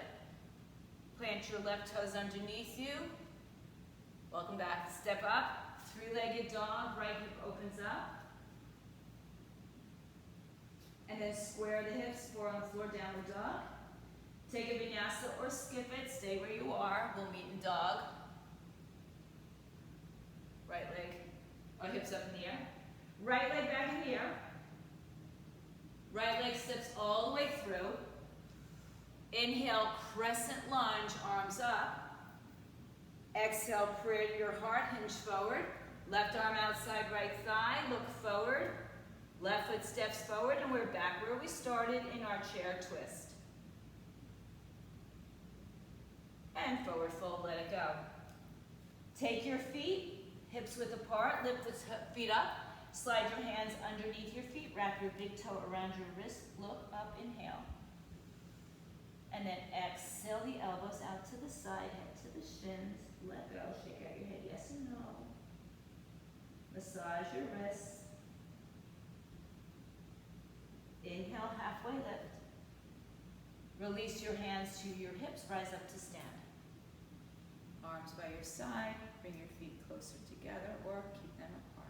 S1: Plant your left toes underneath you. Welcome back. Step up, three-legged dog, right hip opens up. And then square the hips, four on the floor, downward dog. Take a vinyasa or skip it, stay where you are. We'll meet in dog. Right leg, or hips up in the air. Right leg back in the air. Right leg steps all the way through. Inhale, crescent lunge, arms up. Exhale, prayer to your heart, hinge forward. Left arm outside right thigh, look forward. Left foot steps forward, and we're back where we started in our chair twist. And forward fold, let it go. Take your feet, hips width apart, lift the feet up. Slide your hands underneath your feet, wrap your big toe around your wrist, look up, inhale. And then exhale the elbows out to the side, head to the shins, let go, shake out your head, yes and no. Massage your wrists. Inhale, halfway lift. Release your hands to your hips, rise up to stand. Arms by your side, bring your feet closer together or keep them apart.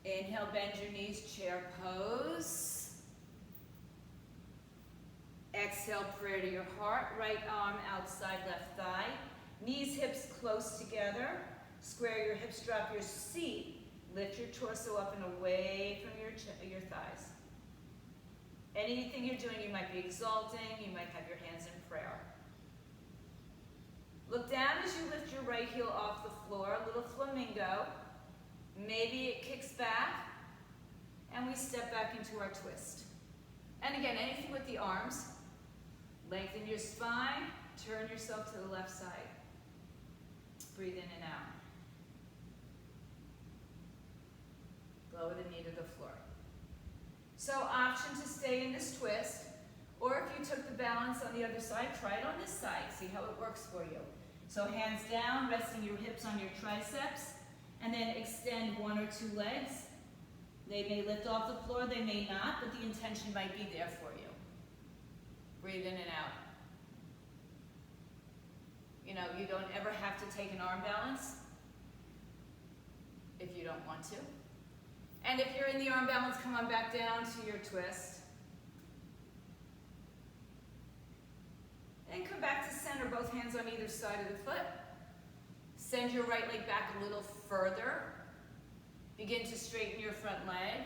S1: Inhale, bend your knees, chair pose. Exhale, prayer to your heart. Right arm outside left thigh. Knees, hips close together. Square your hips, drop your seat. Lift your torso up and away from your thighs. Anything you're doing, you might be exalting, you might have your hands in prayer. Look down as you lift your right heel off the floor, a little flamingo. Maybe it kicks back, and we step back into our twist. And again, anything with the arms. Lengthen your spine, turn yourself to the left side. Breathe in and out. Lower the knee to the floor. So option to stay in this twist, or if you took the balance on the other side, try it on this side, see how it works for you. So hands down, resting your hips on your triceps, and then extend one or two legs. They may lift off the floor, they may not, but the intention might be there for you. Breathe in and out. You know, you don't ever have to take an arm balance if you don't want to. And if you're in the arm balance, come on back down to your twist. And come back to center, both hands on either side of the foot. Send your right leg back a little further. Begin to straighten your front leg.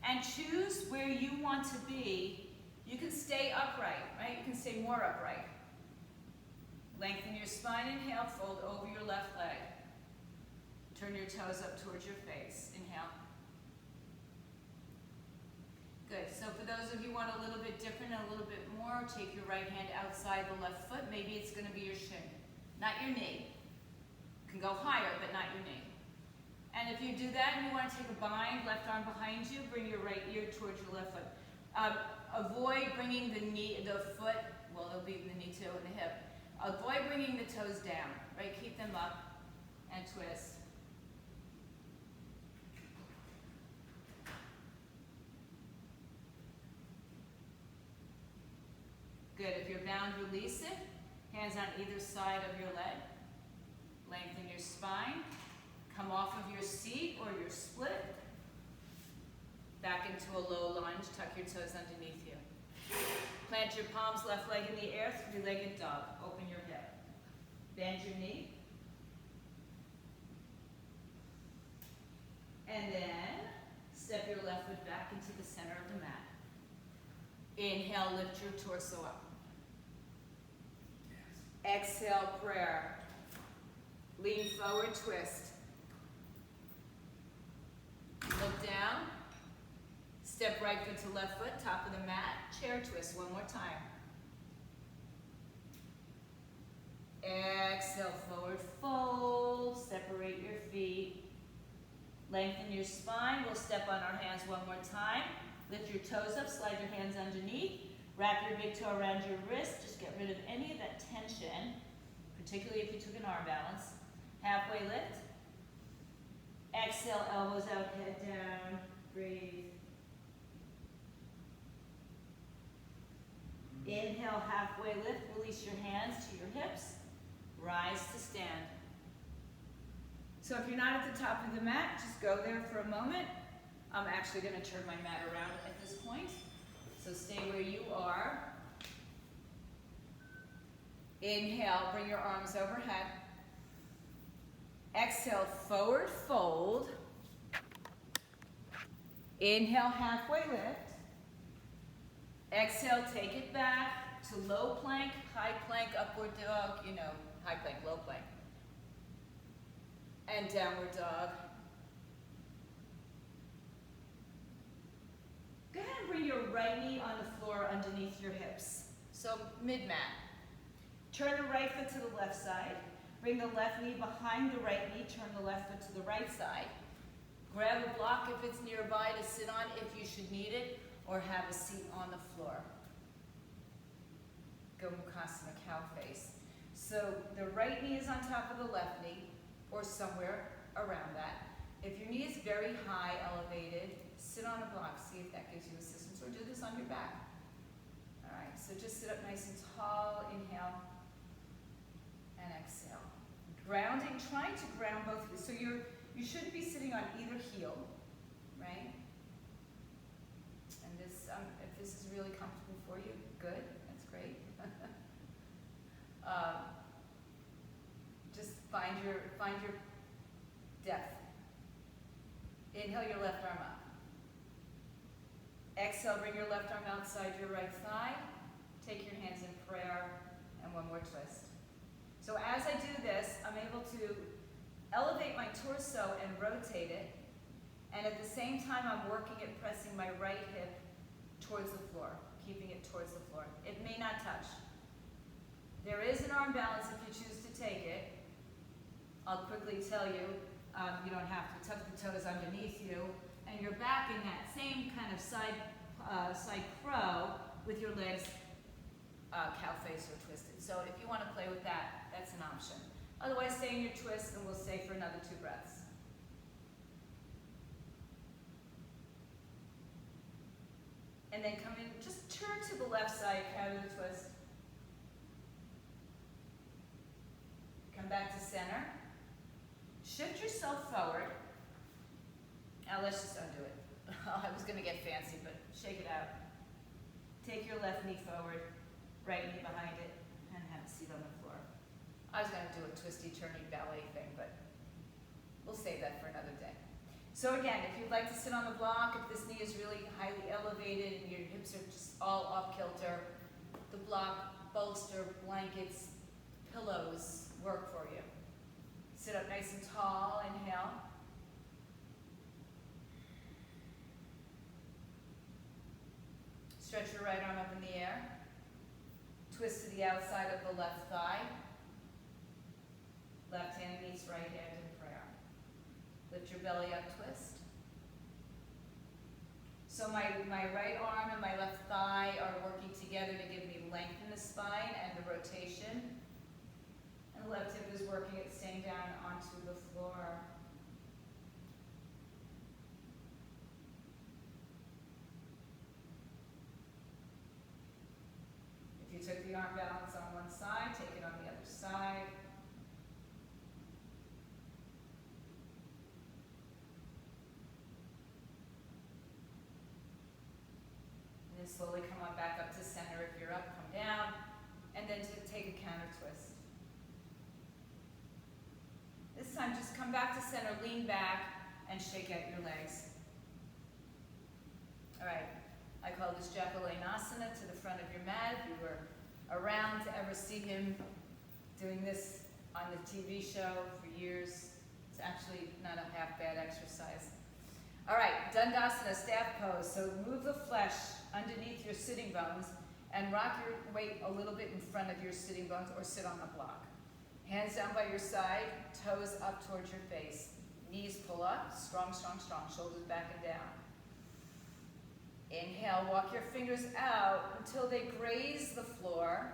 S1: And choose where you want to be. You can stay upright, right? You can stay more upright. Lengthen your spine, inhale, fold over your left leg. Turn your toes up towards your face. Inhale. Good, so for those of you who want a little bit different and a little bit more, take your right hand outside the left foot. Maybe it's going to be your shin, not your knee. You can go higher, but not your knee. And if you do that and you want to take a bind, left arm behind you, bring your right ear towards your left foot. Avoid bringing the foot, well, it'll be the knee too and the hip. Avoid bringing the toes down, right? Keep them up and twist. Good, if you're bound, release it. Hands on either side of your leg. Lengthen your spine. Come off of your seat or your split. Back into a low lunge, tuck your toes underneath you. Plant your palms, left leg in the air, three-legged dog. Open your hip. Bend your knee. And then step your left foot back into the center of the mat. Inhale, lift your torso up. Exhale, prayer. Lean forward, twist. Look down. Step right foot to left foot, top of the mat. Chair twist, one more time. Exhale, forward fold. Separate your feet. Lengthen your spine. We'll step on our hands one more time. Lift your toes up, slide your hands underneath. Wrap your big toe around your wrist. Just get rid of any of that tension. particularly if you took an arm balance. Halfway lift. Exhale, elbows out, head down, breathe. Inhale, halfway lift, release your hands to your hips, rise to stand. So if you're not at the top of the mat, just go there for a moment. I'm actually going to turn my mat around at this point. So stay where you are. Inhale, bring your arms overhead. Exhale, forward fold. Inhale, halfway lift. Exhale, take it back to low plank, high plank, upward dog, high plank, low plank. And downward dog. Go ahead and bring your right knee on the floor underneath your hips. So mid-mat. Turn the right foot to the left side. Bring the left knee behind the right knee. Turn the left foot to the right side. Grab a block if it's nearby to sit on if you should need it, or have a seat on the floor. Gomukhasana, cow face. So the right knee is on top of the left knee, or somewhere around that. If your knee is very high, elevated, sit on a block, see if that gives you assistance, or do this on your back. All right, so just sit up nice and tall, inhale, and exhale. Grounding, trying to ground both of you. So you shouldn't be sitting on either heel, right? And this, if this is really comfortable for you, good, that's great. Just find your depth. Inhale your left arm up. Exhale, bring your left arm outside your right thigh. Take your hands in prayer, and one more twist. So as I do this, I'm able to elevate my torso and rotate it, and at the same time I'm working at pressing my right hip towards the floor, keeping it towards the floor. It may not touch. There is an arm balance if you choose to take it. I'll quickly tell you, you don't have to tuck the toes underneath you, and you're back in that same kind of side crow with your legs cow face or twisted. So if you want to play with that, that's an option. Otherwise, stay in your twist, and we'll stay for another 2 breaths. And then come in, just turn to the left side, cow to the twist. Come back to center. Shift yourself forward. Now let's just undo it. I was going to get fancy, but shake it out. Take your left knee forward, right knee behind it, and have a seat on the floor. I was going to do a twisty, turny ballet thing, but we'll save that for another day. So again, if you'd like to sit on the block, if this knee is really highly elevated and your hips are just all off kilter, the block, bolster, blankets, pillows work for you. Sit up nice and tall, inhale. Stretch your right arm up in the air. Twist to the outside of the left thigh. Left hand meets right hand in prayer. Lift your belly up, twist. So my right arm and my left thigh are working together to give me length in the spine and the rotation. And the left hip is working at staying down onto the floor. If you took the arm balance on one side, take it on the other side. And then slowly come on back up to center. If you're up, come down. And then to take a counter twist. This time, just come back to center, lean back, and shake out your legs. All right, I call this Jacalanasana to the front of your mat. If you were around to ever see him doing this on the TV show for years, it's actually not a half bad exercise. All right, Dandasana, staff pose. So move the flesh underneath your sitting bones and rock your weight a little bit in front of your sitting bones, or sit on the block. Hands down by your side, toes up towards your face. Knees pull up, strong, strong, strong. Shoulders back and down. Inhale, walk your fingers out until they graze the floor,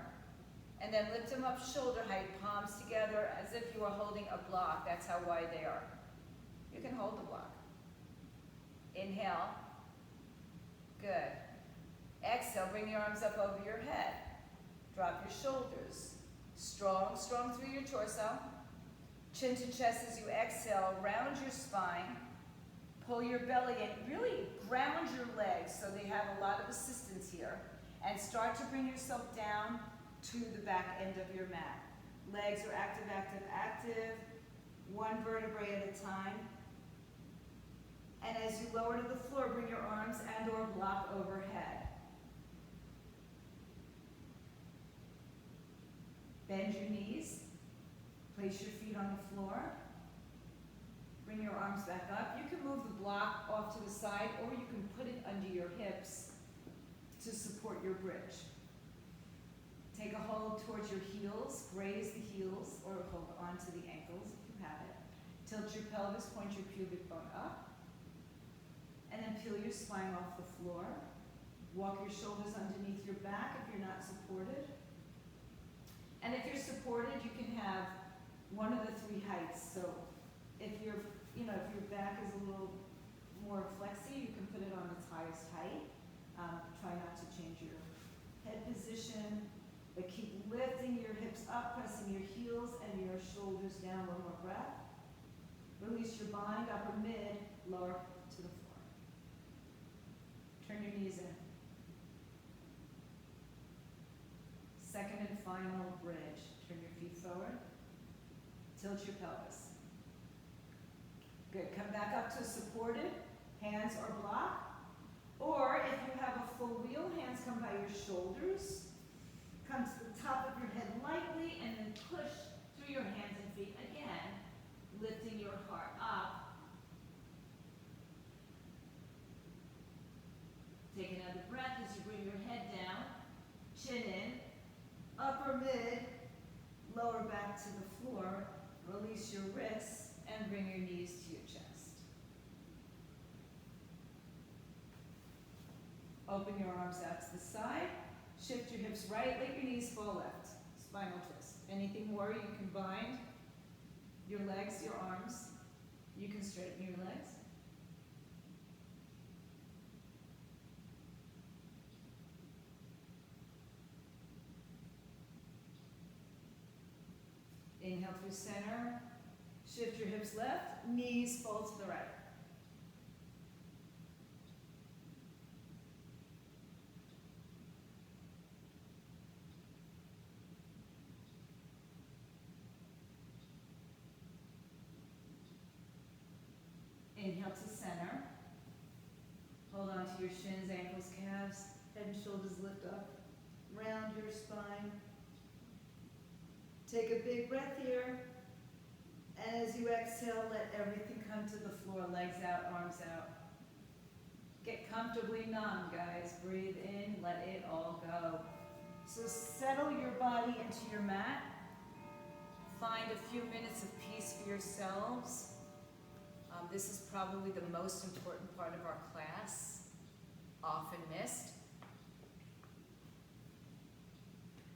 S1: and And then lift them up shoulder height, palms together as if you are holding a block. That's how wide they are. You can hold the block. Inhale. Good. Exhale, bring your arms up over your head. Drop your shoulders. Strong, strong through your torso. Chin to chest as you exhale. Round your spine. Pull your belly in. Really ground your legs so they have a lot of assistance here. And start to bring yourself down to the back end of your mat. Legs are active, active, active. One vertebrae at a time. And as you lower to the floor, bring your arms and or block overhead. Bend your knees. Place your feet on the floor. Bring your arms back up. You can move the block off to the side, or you can put it under your hips to support your bridge. Take a hold towards your heels, graze the heels, or hold onto the ankles if you have it. Tilt your pelvis, point your pubic bone up, and then peel your spine off the floor. Walk your shoulders underneath your back if you're not supported. And if you're supported, you can have one of the three heights. So if your back is a little more flexy, you can put it on its highest height. Try not to change your head position, but keep lifting your hips up, pressing your heels and your shoulders down. One more breath. Release your bind, upper mid, lower to the floor. Turn your knees in. Second and final bridge. Turn your feet forward. Tilt your pelvis. Good. Come back up to supported, hands or block. Or if you have a full wheel, hands come by your shoulders. Come to the top of your head lightly and then push through your hands and feet again, lifting your heart up. Take another breath as you bring your head down, chin in, upper mid, lower back to the floor, release your wrists and bring your knees to your chest. Open your arms out to the side. Shift your hips right, let your knees fall left. Spinal twist. Anything more, you can bind your legs, your arms. You can straighten your legs. Inhale through center. Shift your hips left, knees fall to the right. Inhale to center. Hold on to your shins, ankles, calves. Head and shoulders lift up. Round your spine. Take a big breath here. And as you exhale, let everything come to the floor. Legs out, arms out. Get comfortably numb, guys. Breathe in, let it all go. So settle your body into your mat. Find a few minutes of peace for yourselves. This is probably the most important part of our class, often missed.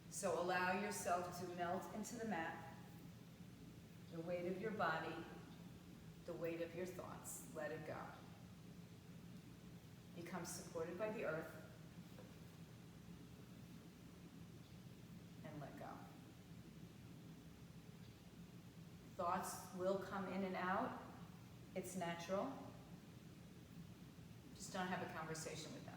S1: So allow yourself to melt into the mat, the weight of your body, the weight of your thoughts. Let it go. Become supported by the earth and let go. Thoughts will come in and out. It's natural. Just don't have a conversation with them.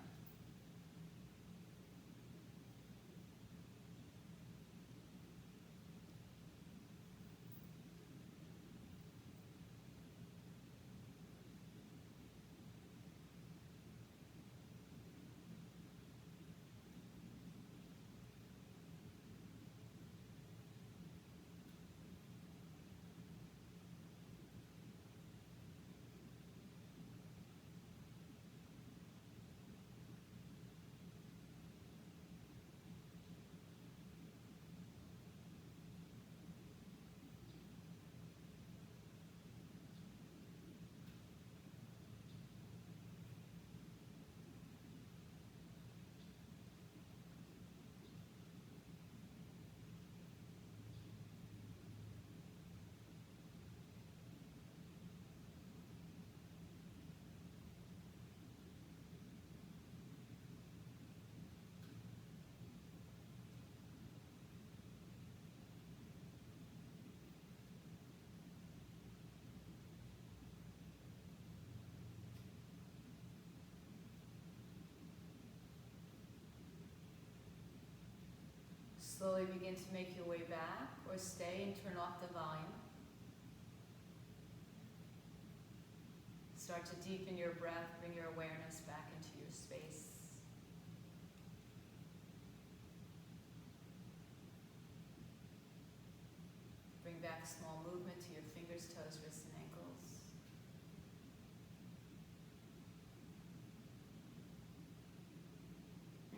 S1: Slowly begin to make your way back or stay and turn off the volume. Start to deepen your breath, bring your awareness back into your space. Bring back small movement to your fingers, toes, wrists, and ankles.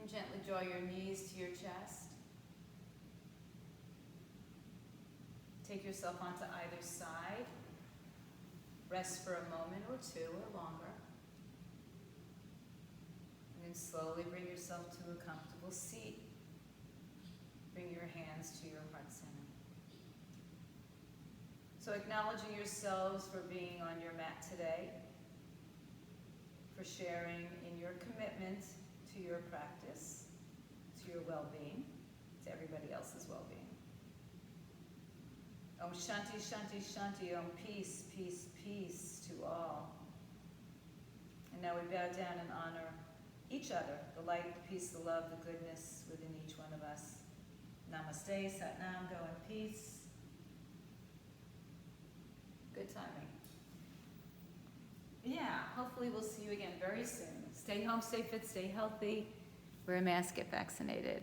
S1: And gently draw your knees to your chest. Take yourself onto either side. Rest for a moment or two or longer. And then slowly bring yourself to a comfortable seat. Bring your hands to your heart center. So acknowledging yourselves for being on your mat today, for sharing in your commitment to your practice, to your well-being, to everybody else's well-being. Om Shanti, Shanti, Shanti, Om peace, peace, peace to all. And now we bow down and honor each other, the light, the peace, the love, the goodness within each one of us. Namaste, Sat Nam, go in peace. Good timing. Yeah, hopefully we'll see you again very soon. Stay home, stay fit, stay healthy. Wear a mask, get vaccinated.